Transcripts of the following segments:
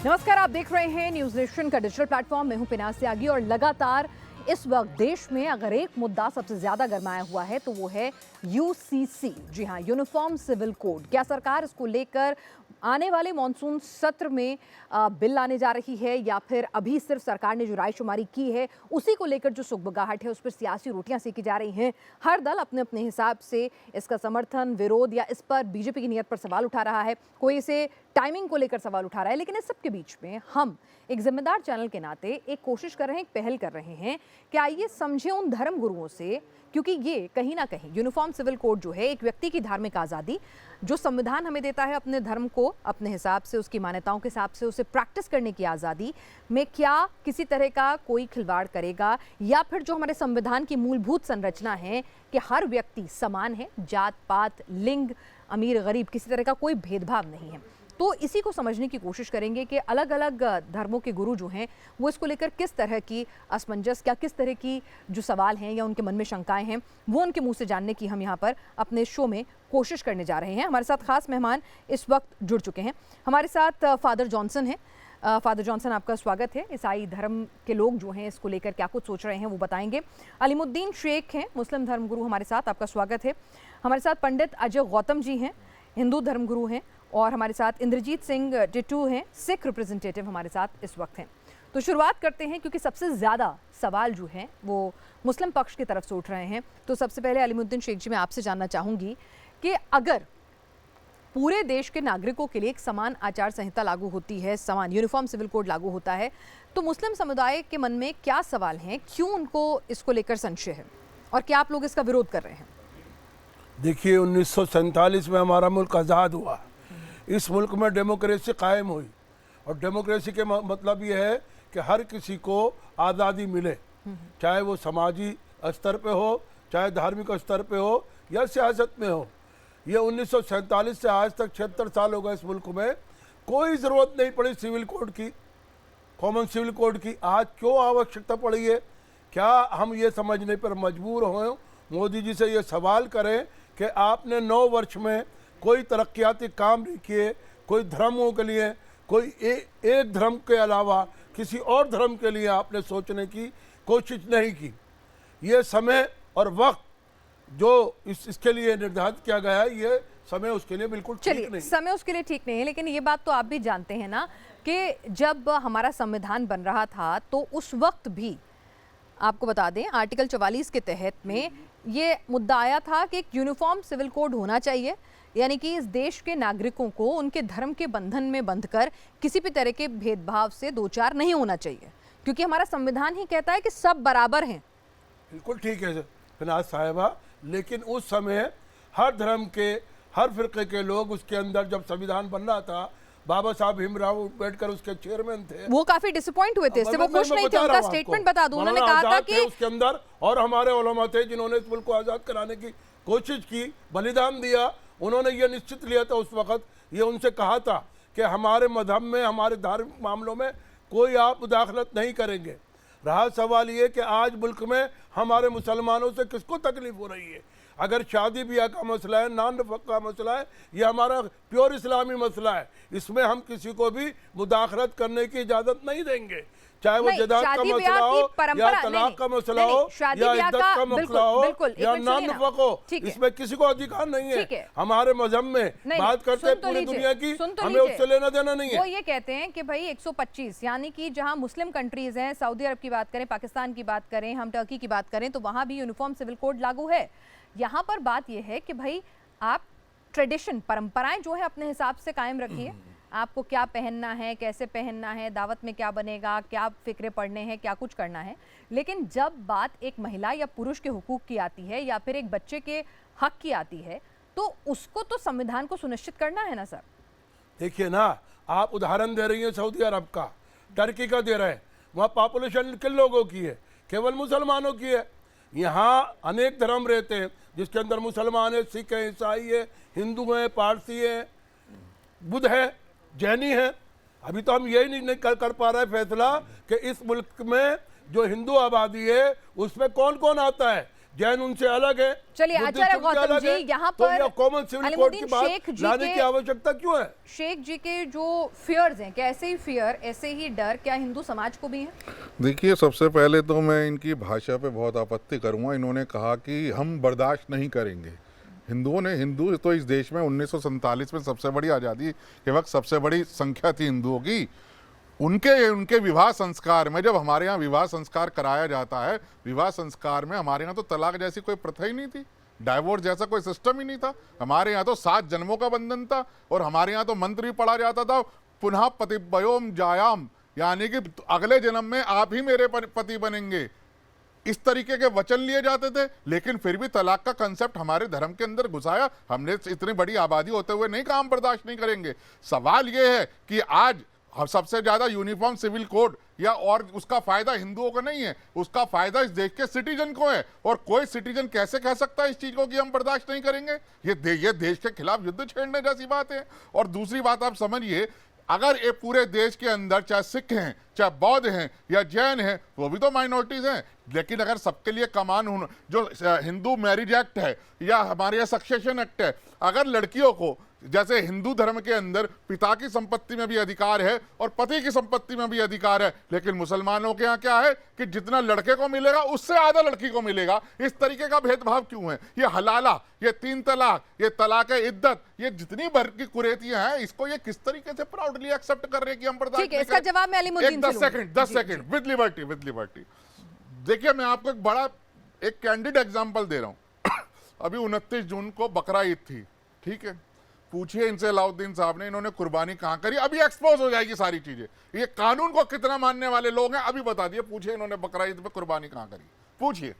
नमस्कार, आप देख रहे हैं न्यूज नेशन का डिजिटल प्लेटफॉर्म। मैं हूं पिनाक त्यागी और लगातार इस वक्त देश में अगर एक मुद्दा सबसे ज्यादा गरमाया हुआ है तो वो है यूसीसी। जी हां, यूनिफॉर्म सिविल कोड। क्या सरकार इसको लेकर आने वाले मॉनसून सत्र में बिल लाने जा रही है या फिर अभी सिर्फ सरकार ने जो रायशुमारी की है उसी को लेकर जो सुगबुगाहट है उस पर सियासी रोटियां सेकी जा रही हैं। हर दल अपने अपने हिसाब से इसका समर्थन, विरोध या इस पर बीजेपी की नीयत पर सवाल उठा रहा है। कोई इसे टाइमिंग को लेकर सवाल उठा रहा है। लेकिन इस सब के बीच में हम एक जिम्मेदार चैनल के नाते एक कोशिश कर रहे हैं, एक पहल कर रहे हैं कि आइए समझे उन धर्म गुरुओं से, क्योंकि ये कहीं ना कहीं यूनिफॉर्म सिविल कोड जो है एक व्यक्ति की धार्मिक आज़ादी, जो संविधान हमें देता है अपने धर्म को अपने हिसाब से, उसकी मान्यताओं के हिसाब से उसे प्रैक्टिस करने की आज़ादी में क्या किसी तरह का कोई खिलवाड़ करेगा, या फिर जो हमारे संविधान की मूलभूत संरचना है कि हर व्यक्ति समान है, जात पात, लिंग, अमीर गरीब, किसी तरह का कोई भेदभाव नहीं है। तो इसी को समझने की कोशिश करेंगे कि अलग अलग धर्मों के गुरु जो हैं वो इसको लेकर किस तरह की असमंजस, क्या किस तरह की जो सवाल हैं या उनके मन में शंकाएं हैं वो उनके मुंह से जानने की हम यहाँ पर अपने शो में कोशिश करने जा रहे हैं। हमारे साथ खास मेहमान इस वक्त जुड़ चुके हैं। हमारे साथ फादर जॉनसन हैं। फादर जॉनसन, आपका स्वागत है। ईसाई धर्म के लोग जो हैं इसको लेकर क्या कुछ सोच रहे हैं वो बताएंगे। अलीमुद्दीन शेख हैं, मुस्लिम धर्मगुरु, हमारे साथ, आपका स्वागत है। हमारे साथ पंडित अजय गौतम जी हैं, हिंदू धर्मगुरु हैं, और हमारे साथ इंद्रजीत सिंह टिट्टू हैं, सिख रिप्रेजेंटेटिव, हमारे साथ इस वक्त हैं। तो शुरुआत करते हैं क्योंकि सबसे ज़्यादा सवाल जो हैं वो मुस्लिम पक्ष की तरफ से उठ रहे हैं। तो सबसे पहले अलीमुद्दीन शेख जी, मैं आपसे जानना चाहूँगी कि अगर पूरे देश के नागरिकों के लिए एक समान आचार संहिता लागू होती है, समान यूनिफॉर्म सिविल कोड लागू होता है, तो मुस्लिम समुदाय के मन में क्या सवाल हैं, क्यों उनको इसको लेकर संशय है और क्या आप लोग इसका विरोध कर रहे हैं? देखिए, 1947 में हमारा मुल्क आज़ाद हुआ। इस मुल्क में डेमोक्रेसी कायम हुई और डेमोक्रेसी के मतलब ये है कि हर किसी को आज़ादी मिले, चाहे वो समाजी स्तर पे हो, चाहे धार्मिक स्तर पे हो या सियासत में हो। ये 1947 से आज तक 76 साल हो गए इस मुल्क में, कोई ज़रूरत नहीं पड़ी सिविल कोड की, कॉमन सिविल कोड की। आज क्यों आवश्यकता पड़ी है? क्या हम ये समझने पर मजबूर हों, मोदी जी से ये सवाल करें कि आपने 9 वर्ष में कोई तरक्याती काम नहीं किए, कोई धर्मों के लिए, कोई एक धर्म के अलावा किसी और धर्म के लिए आपने सोचने की कोशिश नहीं की। ये समय और वक्त जो इसके लिए निर्धारित किया गया है, ये समय उसके लिए बिल्कुल ठीक नहीं। समय उसके लिए ठीक नहीं है, लेकिन ये बात तो आप भी जानते हैं ना कि जब हमारा संविधान बन रहा था तो उस वक्त भी, आपको बता दें, आर्टिकल 44 के तहत में ये मुद्दा आया था कि एक यूनिफॉर्म सिविल कोड होना चाहिए, यानी कि इस देश के नागरिकों को उनके धर्म के बंधन में बंधकर किसी भी तरह के भेदभाव से दो चार नहीं होना चाहिए, क्योंकि हमारा संविधान ही कहता है कि सब बराबर हैं। बिल्कुल ठीक है फिनाज साहिबा, लेकिन उस समय हर धर्म के, हर फिरके के लोग उसके अंदर, जब संविधान बन रहा था, बाबा साहब भीमराव अम्बेडकर उसके चेयरमैन थे, वो काफी डिसअपॉइंट हुए थे, इससे वो खुश नहीं थे। उनका स्टेटमेंट बता दूं, उन्होंने कहा था कि उसके अंदर, और हमारे उलमा थे जिन्होंने इस मुल्क को आज़ाद कराने की कोशिश की, बलिदान दिया। उन्होंने ये निश्चित लिया था उस वक्त, ये उनसे कहा था कि हमारे मजहब में, हमारे धार्मिक मामलों में कोई आप मुदाखलत नहीं करेंगे। रहा सवाल ये कि आज मुल्क में हमारे मुसलमानों से किसको तकलीफ हो रही है? अगर शादी ब्याह का मसला है, नान नफक का मसला है, ये हमारा प्योर इस्लामी मसला है, इसमें हम किसी को भी मुदाखलत करने की इजाज़त नहीं देंगे, चाहे वो जदाद का मसला हो या तलाक का मसला हो या इद्दत का मसला हो या नान नफक हो, इसमें किसी को अधिकार नहीं है। हमारे मजहब में बात करते हैं पूरी दुनिया की, हमें उससे लेना देना नहीं है। वो ये कहते हैं कि भाई 125, यानी कि जहां मुस्लिम कंट्रीज हैं, सऊदी अरब की बात करें, पाकिस्तान की बात करें, हम टर्की की बात करें, तो वहां भी यूनिफॉर्म सिविल कोड लागू है। यहाँ पर बात यह है कि भाई आप ट्रेडिशन, परंपराएं जो है अपने हिसाब से कायम रखिए। आपको क्या पहनना है, कैसे पहनना है, दावत में क्या बनेगा, क्या फिक्रे पढ़ने हैं, क्या कुछ करना है, लेकिन जब बात एक महिला या पुरुष के हुकूक की आती है या फिर एक बच्चे के हक की आती है, तो उसको तो संविधान को सुनिश्चित करना है ना सर। देखिए ना, आप उदाहरण दे रही हैं सऊदी अरब का, टर्की का दे रहे हैं। वहाँ पॉपुलेशन किन लोगों की है? केवल मुसलमानों की है। यहाँ अनेक धर्म रहते हैं, जिसके अंदर मुसलमान है, सिख है, ईसाई है, हिंदू है, पारसी है, बुद्ध है, जैनी है। अभी तो हम यही नहीं कर पा रहे फैसला कि इस मुल्क में जो हिंदू आबादी है उसमें कौन कौन आता है, जैन उनसे अलग है। चलिए, बुद्धिस्ट आचार्य उनसे गौतम अलग जी, है। यहाँ तो पर यह कॉमन सिविल कोड की अलीमुद्दीन बात शेख जी लाने के- की आवश्यकता क्यों है? शेख जी के जो फियर्स हैं, क्या ऐसे ही फियर, ऐसे ही डर क्या हिंदू समाज को भी है? देखिए, सबसे पहले तो मैं इनकी भाषा पे बहुत आपत्ति करूंगा। इन्होंने कहा कि हम बर्दाश्त नहीं करेंगे। हिंदू तो इस देश में 1947 में सबसे बड़ी आज़ादी के वक्त सबसे बड़ी संख्या थी हिंदुओं की। उनके विवाह संस्कार में, जब हमारे यहाँ विवाह संस्कार कराया जाता है, विवाह संस्कार में हमारे यहाँ तो तलाक जैसी कोई प्रथा ही नहीं थी, डाइवोर्स जैसा कोई सिस्टम ही नहीं था। हमारे यहाँ तो 7 जन्मों का बंधन था, और हमारे यहाँ तो मंत्र भी पढ़ा जाता था, पुनः पतिव्ययोम जायाम, यानी कि अगले जन्म में आप ही मेरे पति बनेंगे। इस तरीके के वचन लिए जाते थे, लेकिन फिर भी तलाक का कंसेप्ट हमारे धर्म के अंदर घुसाया। हमने इतनी बड़ी आबादी होते हुए नहीं कहा हम बर्दाश्त नहीं करेंगे। सवाल यह है कि आज सबसे ज्यादा यूनिफॉर्म सिविल कोड या और उसका फायदा हिंदुओं को नहीं है, उसका फायदा इस देश के सिटीजन को है। और कोई सिटीजन कैसे कह सकता है इस चीज को कि हम बर्दाश्त नहीं करेंगे? ये देश के खिलाफ युद्ध छेड़ने जैसी बात है। और दूसरी बात आप समझिए, अगर ये पूरे देश के अंदर चाहे सिख हैं, चाहे बौद्ध हैं या जैन हैं, वो भी तो माइनॉरिटीज हैं, लेकिन अगर सबके लिए कमान जो हिंदू मैरिज एक्ट है या हमारे यहाँ सक्सेशन एक्ट है, अगर लड़कियों को जैसे हिंदू धर्म के अंदर पिता की संपत्ति में भी अधिकार है और पति की संपत्ति में भी अधिकार है, लेकिन मुसलमानों के यहाँ क्या है कि जितना लड़के को मिलेगा उससे आधा लड़की को मिलेगा। इस तरीके का भेदभाव क्यों है? ये हलाला, ये 3 तलाक, ये तलाक इद्दत, ये जितनी भर की कुरीतियां हैं, इसको ये किस तरीके से प्राउडली एक्सेप्ट कर रहे हैं कि हम बर्दाश्त ठीक है, इसका जवाब मैं अलीमुद्दीन से 10 सेकंड विद लिबर्टी। देखिए, मैं आपको एक कैंडिड एग्जांपल दे रहा हूं। अभी 29 जून को बकरा ईद थी, ठीक है? पूछिए इनसे, अलाउद्दीन साहब ने, इन्होंने कुर्बानी कहां करी? अभी एक्सपोज हो जाएगी सारी चीजें। ये कानून को कितना मानने वाले लोग हैं अभी बता दिए। पूछिए इन्होंने बकरा ईद पे कुर्बानी कहां करी, पूछिए।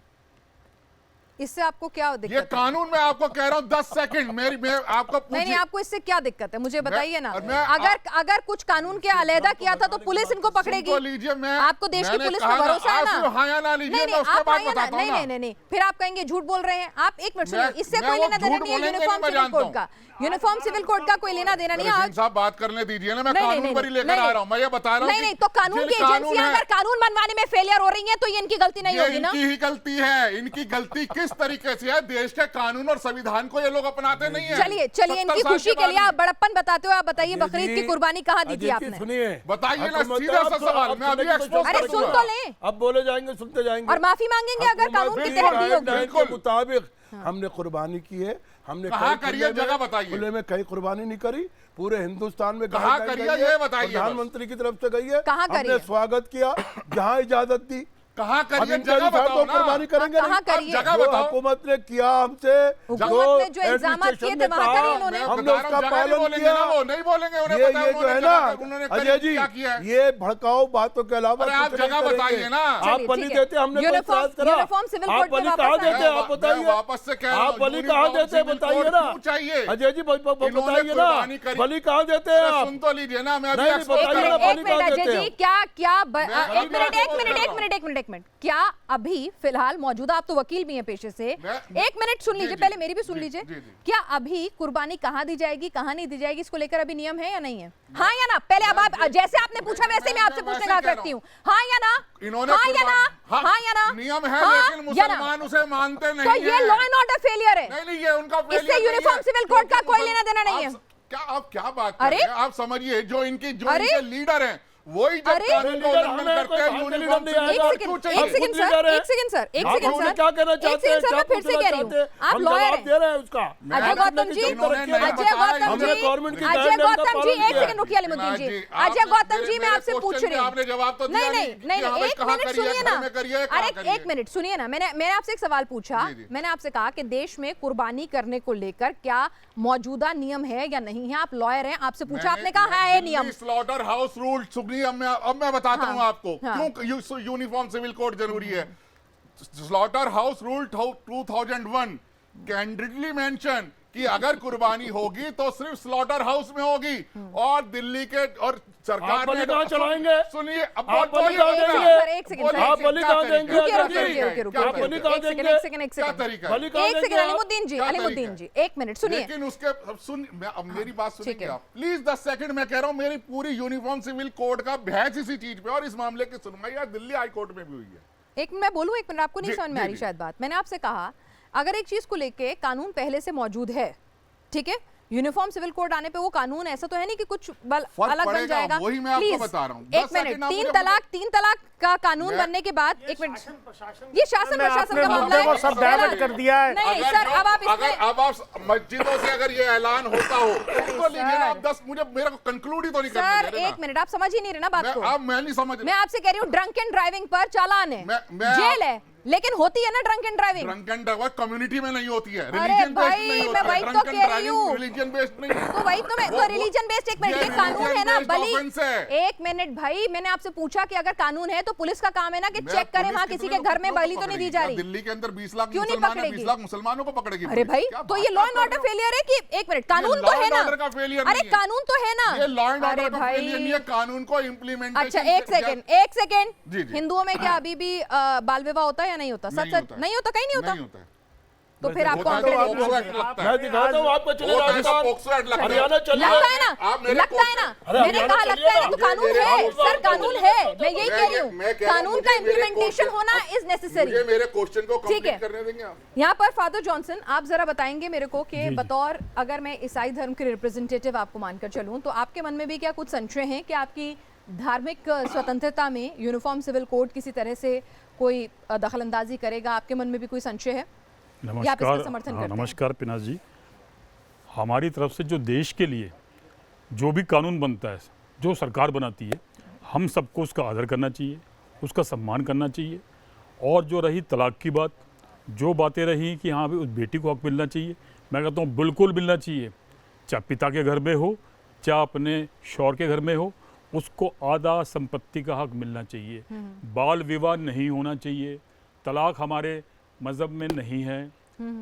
इससे आपको क्या दिक्कत ये है? कानून मैं आपको कह रहा हूं 10 सेकंड मैं आपको नहीं, आपको इससे क्या दिक्कत है मुझे बताइए ना। मैं- अगर कुछ कानून के अलहदा किया था तो पुलिस इनको पकड़ेगी। तो लीजिए, आपको देश की पुलिस पर भरोसा है ना? हाँ या ना लीजिए, मैं उसके आप बाद हाँ या ना? बताता हूं ना। नहीं, फिर आप कहेंगे झूठ बोल रहे हैं। आप एक मिनट सुनिए, मैं- इससे मैं कोई वो लेना देना झूठ नहीं है बोलेंगे यूनिफॉर्म नहीं, मैं सिविल कोड जानता का। यूनिफॉर्म सिविल कोड का कोई लेना देना नहीं है। सिंह साहब बात करने दीजिए ना, मैं नहीं, कानून नहीं, पर ही लेकर नहीं, आ रहा हूं। मैं ये बता रहा हूं नहीं, तो कानून की एजेंसियां अगर कानून बनवाने में फेलियर हो रही हैं तो ये इनकी गलती नहीं होगी ना? इनकी ही गलती है। इनकी गलती किस तरीके से है? देश के कानून और संविधान को ये लोग अपनाते नहीं है। चलिए, इनकी खुशी के लिए आप बड़प्पन बताते हो। आप बताइए, बकरीद की कुर्बानी कहाँ दी थी आपने? सुनिए, बताइए ना, सीधा सा सवाल, मैं अभी एक्सपोज अरे सुन तो लें, अब बोले जाएंगे, सुनते जाएंगे और माफी मांगेंगे अगर कानून के तहत दी होगी। बिल्कुल मुताबिक हमने कुर्बानी की है। हमने कहाँ करी है? जगह बताइए। खुले में कहीं कुर्बानी नहीं करी, पूरे हिंदुस्तान में कहाँ करी है ये बताइए। प्रधानमंत्री की तरफ से गई है, कहाँ करी हमने है? स्वागत किया जहाँ इजाजत दी। कहाँ करी है? इनके जगह अनुसार बताओ तो ना। कुर्बानी करेंगे कहाँ नहीं। करी है? जगह जो बताओ। हुकूमत ने किया हमसे, हुकूमत ने जो इल्जामात किए थे वहाँ करी उन्होंने। हमने उसका पालन किया। वो नहीं बोलेंगे, उन्हें ये पता है जो है उन्होंने ना उन्होंने अजय जी, क्या किया है। ये भड़काऊ बातों के अलावा अरे आप कुछ नहीं जगह करेंगे। बताइए ना। आप चलिए, बलि ठीक है। देते, हमने कोई यूनिफॉर्म- इतराज करा? यूनिफॉर्म सिविल आप कोड पे बलि वापस कहाँ आए। देते हैं? आप बताइए। मैं वापस से कह रहा आप हूं, बलि कहाँ यूनिफॉर्म देते हैं? सिविल बताइए कोड ना। क्यों चाहिए? अजय जी इन्होंने बताइए ना, कुर्बानी करी। बलि कहाँ देते हैं आप? सुन तो लीजिए ना, मैं अभी नहीं, एक्सपोज बताइए कर ना, रहा हूं। एक मिनट अजय जी, एक मिनट क्या अभी फिलहाल मौजूदा, आप तो वकील भी हैं पेशे से, एक मिनट सुन लीजिए, पहले मेरी भी सुन लीजिए। क्या अभी कुर्बानी कहाँ दी जाएगी, कहाँ नहीं दी जाएगी, इसको लेकर अभी नियम है या नहीं है? हाँ या ना? पहले अब आप जैसे आपने पूछा वैसे मैं आपसे पूछने का हक रखती हूँ। हाँ या ना? इन्होंने हाँ या ना? हाँ या ना? नियम है, हाँ लेकिन या ना? मुसलमान उसे मानते नहीं तो ये हैं। लॉ एंड ऑर्डर फेलियर है। नहीं, ये उनका इससे failure नहीं यूनिफॉर्म है। सिविल कोड का क्योंकि कोई लेना देना नहीं है। आप क्या बात कर अरे? रहे हैं? आप समझिए, जो इनके लीडर हैं वही जब अरे? कानून का उल्लंघन करते हैं, कोई यूनिफॉर्म नहीं सिविल आएगा। कोड क्यों चाहिए? एक सेकंड सर, एक सेकंड सर, एक आप सेकंड उन्हें सर, क्या कहना एक चाहते सेकंड हैं? सर, मैं क्या फिर से पूछना कह रही चाहते हैं? हूँ, आप हम लॉयर जवाब हैं। दे रहे हैं उसका। अजय गौतम जी, इन्होंने नहीं अजय बताया, गौतम हमने जी, गवर्नमेंट की अजय गाइडलाइन का गौतम जी, पालन एक किया। सेकंड रुकिए अलीमुद्दीन जी। आपने अजय गौतम जी, मैं मेरे आपसे पूछ क्वेश्चन रही का हूँ। आपने जवाब तो दिया नहीं, कि हमें एक कहाँ मिनट करिए, सुनिए घर ना। में करिए, कहाँ अरे करिए। एक मिनट सुनिए ना, मैंने आपसे एक सवाल पूछा। जी, जी। मैंने आपसे कहा कि देश में कुर्बानी करने को लेकर क्या मौजूदा नियम है या नहीं है? आप लॉयर हैं, आपसे पूछा, आपने कहा है नियम। स्लॉटर हाउस रूल सुनिए, अब मैं बताता हाँ, हूँ आपको हाँ। क्यों यूनिफॉर्म सिविल कोड जरूरी है। Slaughter house rule 2001 candidly mention कि अगर कुर्बानी होगी तो सिर्फ स्लॉटर हाउस में होगी, और दिल्ली के और सरकार आप बलि कहाँ चढ़ाएंगे? सुनिए, अब आप बोलिए बलि कहाँ ना। देंगे? सर, एक सेकंड, बोलिए, आप बलि क्या कहाँ तरीका है? देंगे? रुकिए, क्या रुकिए, तरीका है? रुकिए, रुकिए, क्या आप बलि तरीका कहाँ है? एक सेकंड, देंगे? एक सेकंड, एक क्या सेकंड, तरीका है? बलि कहाँ एक सेकंड देंगे आप? अलीमुद्दीन जी, क्या अलीमुद्दीन तरीका जी, एक मिनट सुनिए। लेकिन उसके अब सुन, अब मेरी बात ठीक सुनिए है। आप प्लीज 10 सेकंड। मैं कह रहा हूं, मेरी पूरी यूनिफॉर्म सिविल कोड का बहस इसी चीज पे, और इस मामले की सुनवाई आज दिल्ली हाई कोर्ट में भी हुई है। एक मिनट मैं बोलूं, एक मिनट, आपको नहीं जी, समझ में जी, आ रही जी। शायद बात। मैंने आपसे कहा अगर एक चीज को लेके कानून पहले से मौजूद है, ठीक है, यूनिफॉर्म सिविल कोड आने पे वो कानून ऐसा तो है नहीं कि कुछ फर्क अलग बन पड़ेगा, जाएगा। वही मैं आपको Please, बता रहा हूं। एक 10 मिनट, सेकंड आप तीन तलाक का कानून बनने के बाद, एक मिनट, ये शासन प्रशासन का मामला मुद्दे को है, सब डाइवर्ट कर दिया है। नहीं सर, अब आप अगर इसमें अब आप मस्जिदों से अगर ये ऐलान होता हो तो लीजिए ना आप 10, मुझे मेरा को कंक्लूड ही तो नहीं करने सर दे रहे एक मिनट, आप समझ ही नहीं रहे ना बात को। मैं नहीं समझ मैं आपसे कह रही हूँ ड्रंक एंड ड्राइविंग पर चालान है, मैं जेल है, लेकिन होती है ना drunk and driving. Drunk and drive community में नहीं होती है, अरे रिलीजन बेस्ड भाई, नहीं मैं होता वही है। तो कह रही हूँ। रिलीजन बेस्ड नहीं है। तो वही तो मैं तो रिलीजन बेस्ड, एक मिनट, ये कानून है ना बली, offense है। एक मिनट भाई, मैंने आपसे पूछा कि अगर कानून है तो पुलिस का काम है ना कि मैं चेक करे पुलिस वहां कितने किसी के लोग- घर में कितनों को बली तो नहीं दी पकड़ेगी? जा क्या रही। दिल्ली के अंदर 20 लाख क्यों नहीं मुसलमान है, पकड़ेगी? 20 लाख मुसलमानों को पकड़ेगी अरे पुलिस। भाई, क्या तो बात ये लॉ कर एंड रहे ऑर्डर हो? फेलियर है कि, एक मिनट, कानून ये तो law है and ना, order का failure अरे नहीं है। कानून तो है ना, ये लॉ एंड अरे ऑर्डर का भाई। फेलियर नहीं है, कानून को इम्प्लीमेंटेशन। अच्छा एक सेकेंड, जी, जी। हिंदुओं में क्या अभी भी बाल विवाह होता है या नहीं होता? सच नहीं सच होता है। नहीं होता, कहीं नहीं होता, नहीं होता है। तो फिर आपको होता है तो आंकड़े आपको देखने एक्ट लगता है। मैं दिखाता हूँ आपको, चले होता है तो राजस्थान, पॉक्सो एक्ट लगता है। हरियाणा चलिए। लगता है ना, आप मेरे लगता है ना, अरे मैंने हरियाणा कहा चलिए लगता है ना, ना। तो कानून मेरे- है मेरे- सर, कानून है, मैं यही कह रही हूँ, मैं कह रहा हूँ, कानून का मुझे मेरे इम्प्लीमेंटेशन क्वेश्चन- होना इज नेसेसरी। मुझे मेरे क्वेश्चन को ठीक है। कंप्लीट करने देंगे आप? यहाँ पर फादर जॉनसन, आप जरा बताएंगे मेरे को कि बतौर, अगर मैं ईसाई धर्म के रिप्रेजेंटेटिव आपको मानकर चलूं, तो आपके मन में भी क्या कुछ संशय है कि आपकी धार्मिक स्वतंत्रता में यूनिफॉर्म सिविल कोड किसी तरह से कोई दखल अंदाजी करेगा? आपके मन में भी कोई संशय है या आप इसका नमस्कार। समर्थन हाँ, करते हैं? नमस्कार पिनाज जी। हमारी तरफ से जो देश के लिए जो भी कानून बनता है, जो सरकार बनाती है, हम सबको उसका आदर करना चाहिए, उसका सम्मान करना चाहिए। और जो रही तलाक की बात, जो बातें रही कि हाँ भी उस बेटी को हक मिलना चाहिए, मैं कहता हूँ बिल्कुल मिलना चाहिए। चाहे पिता के घर में हो, चाहे अपने शौहर के घर में हो, उसको आधा संपत्ति का हक मिलना चाहिए। बाल विवाह नहीं होना चाहिए। तलाक हमारे मज़हब में नहीं है।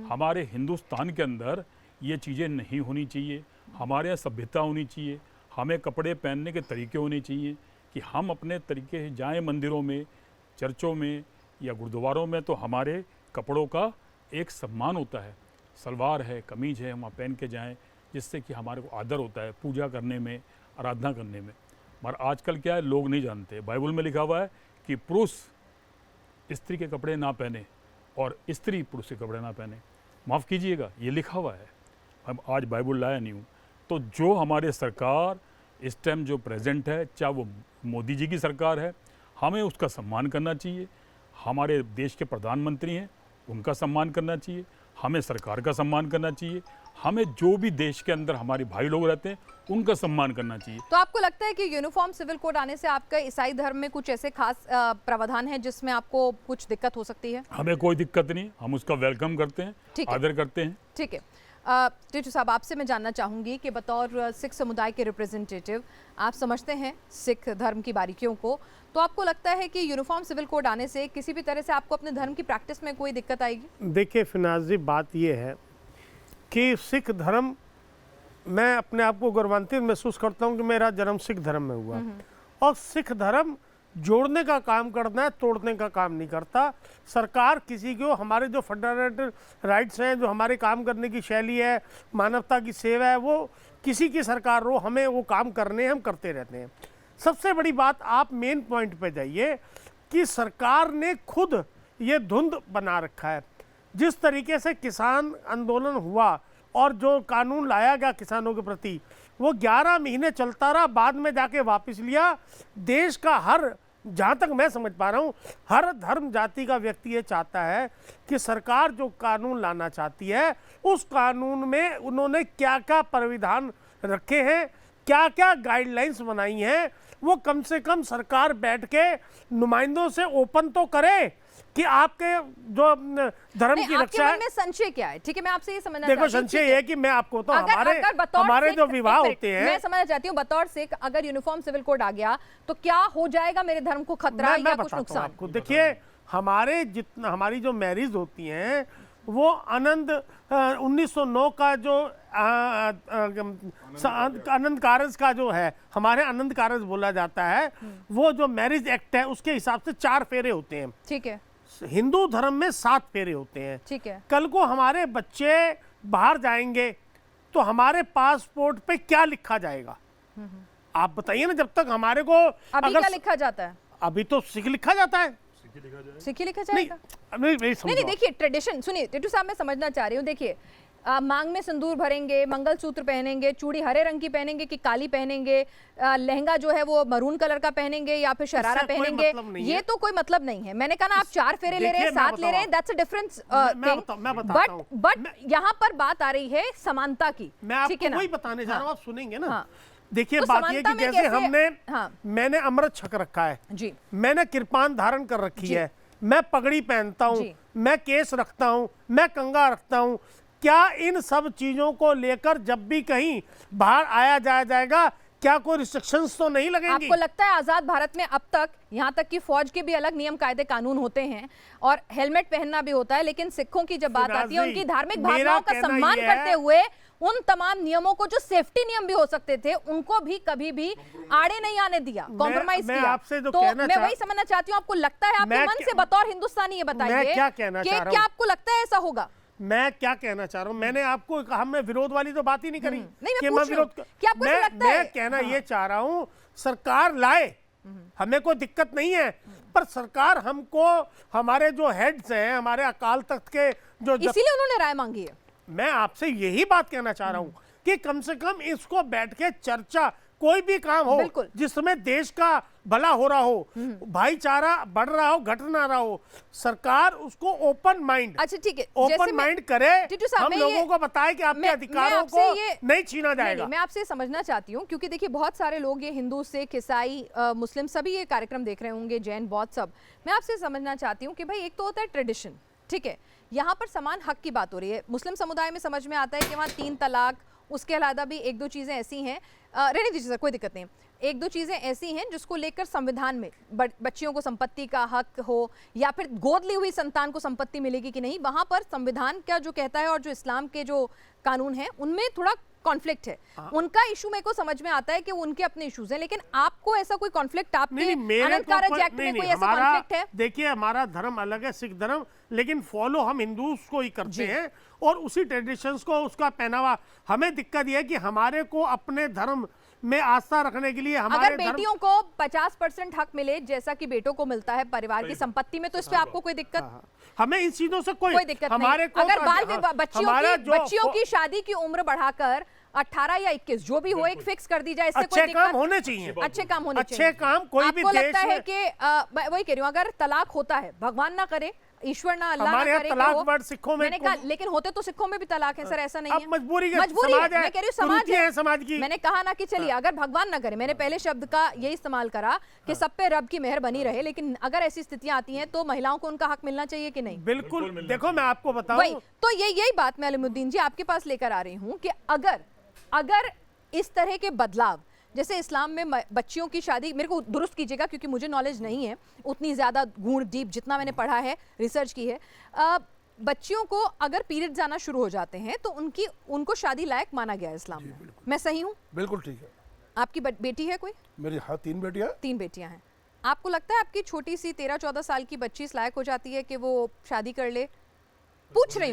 हमारे हिंदुस्तान के अंदर ये चीज़ें नहीं होनी चाहिए। हमारे यहाँ सभ्यता होनी चाहिए। हमें कपड़े पहनने के तरीके होने चाहिए कि हम अपने तरीके से जाएं मंदिरों में, चर्चों में या गुरुद्वारों में, तो हमारे कपड़ों का एक सम्मान होता है। सलवार है, कमीज है, हम पहन के जाएं, जिससे कि हमारे को आदर होता है पूजा करने में, आराधना करने में। मगर आजकल क्या है, लोग नहीं जानते। बाइबल में लिखा हुआ है कि पुरुष स्त्री के कपड़े ना पहने और स्त्री पुरुष के कपड़े ना पहने। माफ़ कीजिएगा, ये लिखा हुआ है। हम आज बाइबल लाया नहीं हूँ। तो जो हमारे सरकार इस टाइम जो प्रेजेंट है, चाहे वो मोदी जी की सरकार है, हमें उसका सम्मान करना चाहिए। हमारे देश के प्रधानमंत्री हैं, उनका सम्मान करना चाहिए। हमें सरकार का सम्मान करना चाहिए। हमें जो भी देश के अंदर हमारे भाई लोग रहते हैं, उनका सम्मान करना चाहिए। तो आपको लगता है कि यूनिफॉर्म सिविल कोड आने से आपका ईसाई धर्म में कुछ ऐसे खास प्रावधान है जिसमें आपको कुछ दिक्कत हो सकती है? हमें कोई दिक्कत नहीं, हम उसका वेलकम करते हैं, ठीक है। आदर करते हैं। ठीक है। टीटू साहब, आपसे मैं जानना चाहूँगी कि बतौर सिख समुदाय के रिप्रेजेंटेटिव, आप समझते हैं सिख धर्म की बारीकियों को, तो आपको लगता है कि यूनिफॉर्म सिविल कोड आने से किसी भी तरह से आपको अपने धर्म की प्रैक्टिस में कोई दिक्कत आएगी? देखिए फिनाज जी, बात ये है कि सिख धर्म, मैं अपने आप को गौरवान्वित महसूस करता हूँ कि मेरा जन्म सिख धर्म में हुआ। और सिख धर्म जोड़ने का काम करता है, तोड़ने का काम नहीं करता। सरकार किसी को, हमारे जो फंडामेंटल राइट्स हैं, जो हमारे काम करने की शैली है, मानवता की सेवा है, वो किसी की सरकार हो, हमें वो काम करने, हम करते रहते हैं। सबसे बड़ी बात, आप मेन पॉइंट पे जाइए कि सरकार ने खुद ये धुंध बना रखा है। जिस तरीके से किसान आंदोलन हुआ और जो कानून लाया गया किसानों के प्रति, वो 11 महीने चलता रहा, बाद में जाके वापस लिया। देश का हर, जहाँ तक मैं समझ पा रहा हूँ, हर धर्म जाति का व्यक्ति ये चाहता है कि सरकार जो कानून लाना चाहती है, उस कानून में उन्होंने क्या क्या प्राविधान रखे हैं, क्या क्या गाइडलाइंस बनाई हैं, वो कम से कम सरकार बैठ के नुमाइंदों से ओपन तो करे कि आपके जो धर्म नहीं, की आपके रक्षा मन है। में संशय क्या है? ठीक है, मैं आपसे ये समझना देखो चाहती हूँ, संशय ठीक ये है कि मैं आपको तो हमारे जो विवाह होते हैं, मैं समझना चाहती हूँ, बतौर सिख अगर यूनिफॉर्म सिविल कोड आ गया तो क्या हो जाएगा? मेरे धर्म को खतरा मैं या कुछ बताता हूँ नुकसान? आपको। देखिए, हमारी जो मैरिज होती हैं, वो आनंद 1909 का जो आनंद कारज का जो है, हमारे आनंद कारज बोला जाता है, वो जो मैरिज एक्ट है उसके हिसाब से 4 फेरे होते हैं। ठीक है, हिंदू धर्म में 7 फेरे होते हैं। ठीक है। कल को हमारे बच्चे बाहर जाएंगे तो हमारे पासपोर्ट पे क्या लिखा जाएगा, आप बताइए ना। जब तक हमारे को अभी क्या लिखा जाता है? अभी तो सिख लिखा जाता है। सिख ही लिखा नहीं जाएगा। नहीं नहीं समझो। देखिए ट्रेडिशन सुनिए टिट्टू साहब, मैं समझना चाह रही हूँ। देखिए मांग में सिंदूर भरेंगे, मंगलसूत्र पहनेंगे, चूड़ी हरे रंग की पहनेंगे कि काली पहनेंगे, लहंगा जो है वो मरून कलर का पहनेंगे या फिर शरारा इससे कोई पहनेंगे, मतलब नहीं ये है। तो कोई मतलब नहीं है। मैंने कहा ना, आप 4 फेरे ले रहे हैं, देखिए, मैं 7 ले रहे हैं, बताऊं दैट्स अ डिफरेंस मैं बताता हूं। बट यहाँ पर बात आ रही है समानता की। मैं ठीक है आपको ना? वही बताने जा रहा हूँ, आप सुनेंगे ना। हाँ। देखिए तो बात ये समानता कि में जैसे कैसे- हमने हाँ। मैंने अमृत छक रखा है जी मैंने कृपान धारण कर रखी है, मैं पगड़ी पहनता हूँ, जी। मैं केस रखता हूँ, मैं कंघा रखता हूँ, क्या इन सब चीजों को लेकर जब भी कहीं बाहर आया जाएगा क्या कोई रिस्ट्रिक्शंस तो नहीं लगेंगी? आपको लगता है आजाद भारत में अब तक, यहाँ तक कि फौज के भी अलग नियम कायदे कानून होते हैं और हेलमेट पहनना भी होता है, लेकिन सिखों की जब बात आती है उनकी धार्मिक मेरा भावनाओं का कहना सम्मान ये है- करते हुए उन तमाम नियमों को, जो सेफ्टी नियम भी हो सकते थे, उनको भी कभी भी आड़े नहीं आने दिया, कॉम्प्रोमाइज मैं किया। आपसे जो तो कहना मैं चाह- वही समझना चाहती हूँ, आपको लगता है, आपके मैं मन क्या- से बतौर हिंदुस्तानी ये बताइए मैं क्या कहना कि चाह रहा क्या हूं? आपको लगता है ऐसा होगा? मैं क्या कहना चाह रहा हूँ, मैंने आपको कहा, मैं विरोध वाली तो बात ही नहीं करी नहीं, मैं कि पूछ रही हूं, क्या आपको ऐसा लगता है? मैं कहना ये चाह रहा हूँ सरकार लाए, हमें कोई दिक्कत नहीं है, पर सरकार हमको, हमारे जो हेड्स हैं, हमारे अकाल तख्त के जो इसीलिए उन्होंने राय मांगी है। मैं आपसे यही बात कहना चाह रहा हूं कि कम से कम इसको बैठ के चर्चा, कोई भी काम हो बिल्कुल। जिसमें देश का भला हो रहा हो, भाईचारा बढ़ रहा हो, घट ना रहा हो, सरकार उसको ओपन माइंड, अच्छा ठीक है, ओपन जैसे मैं- माइंड करे, टिट्टू साहब, हम मैं लोगों ये- को बताए कि आपके मैं अधिकारों आपसे को ये- नहीं छीना जाएगा। नहीं, मैं आपसे समझना चाहती हूँ, क्योंकि देखिए बहुत सारे लोग, ये हिंदू, सिख, ईसाई, मुस्लिम, सभी ये कार्यक्रम देख रहे होंगे, जैन, बौद्ध, सब। मैं आपसे समझना चाहती हूँ कि भाई एक तो होता है ट्रेडिशन, ठीक है, यहाँ पर समान हक की बात हो रही है। मुस्लिम समुदाय में समझ में आता है कि वहाँ 3 तलाक, उसके अलावा भी 1-2 चीज़ें ऐसी हैं, रहने दीजिए सर, कोई दिक्कत नहीं, 1-2 चीज़ें ऐसी हैं जिसको लेकर संविधान में बच्चियों को संपत्ति का हक हो या फिर गोद ली हुई संतान को संपत्ति मिलेगी कि नहीं, वहाँ पर संविधान का जो कहता है और जो इस्लाम के जो कानून है उनमें थोड़ा कॉन्फ्लिक्ट है। उनका इशू मेरे को समझ में आता है कि वो उनके अपने इश्यूज हैं, लेकिन आपको ऐसा कोई कॉन्फ्लिक्ट आपके आनंद कारज एक्ट में कोई ऐसा कॉन्फ्लिक्ट है? देखिए हमारा धर्म अलग है, सिख धर्म, लेकिन फॉलो हम हिंदूज को ही करते हैं और उसी ट्रेडिशंस को, उसका पहनावा। हमें दिक्कत यह है कि हमारे को अपने धर्म में आस्था रखने के लिए हमारे अगर बेटियों को 50% हक मिले जैसा कि बेटों को मिलता है परिवार की संपत्ति में, तो इस पे आपको कोई दिक्कत? हमें इन चीजों से कोई दिक्कत हमारे नहीं। अगर बाल हाँ, बच्चियों की शादी की उम्र बढ़ाकर 18 या 21 जो भी हो, एक फिक्स कर दी जाए, इससे कोई अच्छे काम दिक्कत? होने चाहिए, अच्छे काम होने चाहिए। अच्छे काम कोई भी आपको देश लगता है में- कि मैं वही कह रही हूँ, अगर तलाक होता है, भगवान ना करे, ईश्वर ना, अल्लाह ना हमारे यहाँ करे कि तलाक हो, वर्ड सिखों में मैंने कहा, लेकिन होते तो सिखों में भी तलाक है सर, ऐसा नहीं अब है। मजबूरी है, मजबूरी समाज है, मैं कह रही हूँ समाज कुरीति है समाज की। मैंने कहा ना कि चलिए अगर भगवान ना करे, मैंने पहले शब्द का यही इस्तेमाल करा कि सब पे रब की मेहर बनी रहे, लेकिन अगर ऐसी स्थितियां आती हैं तो महिलाओं को उनका हक मिलना चाहिए कि नहीं? बिल्कुल, देखो मैं आपको वही बताऊं, तो यही बात मैं अलीमुद्दीन जी आपके पास लेकर आ रही हूँ कि अगर इस तरह के बदलाव, जैसे इस्लाम में बच्चियों की शादी, मेरे को दुरुस्त कीजिएगा क्योंकि मुझे नॉलेज नहीं है उतनी ज़्यादा गूढ़ डीप, जितना मैंने पढ़ा है, रिसर्च की है, बच्चियों को अगर पीरियड्स आना शुरू हो जाते हैं तो उनको शादी लायक माना गया है इस्लाम में। मैं सही हूँ? बिल्कुल ठीक है। आपकी बेटी है कोई? मेरी हाँ 3 बेटियां। 3 बेटियां हैं। आपको लगता है आपकी छोटी सी 13-14 साल की बच्ची इस लायक हो जाती है कि वो शादी कर ले? पूछ रही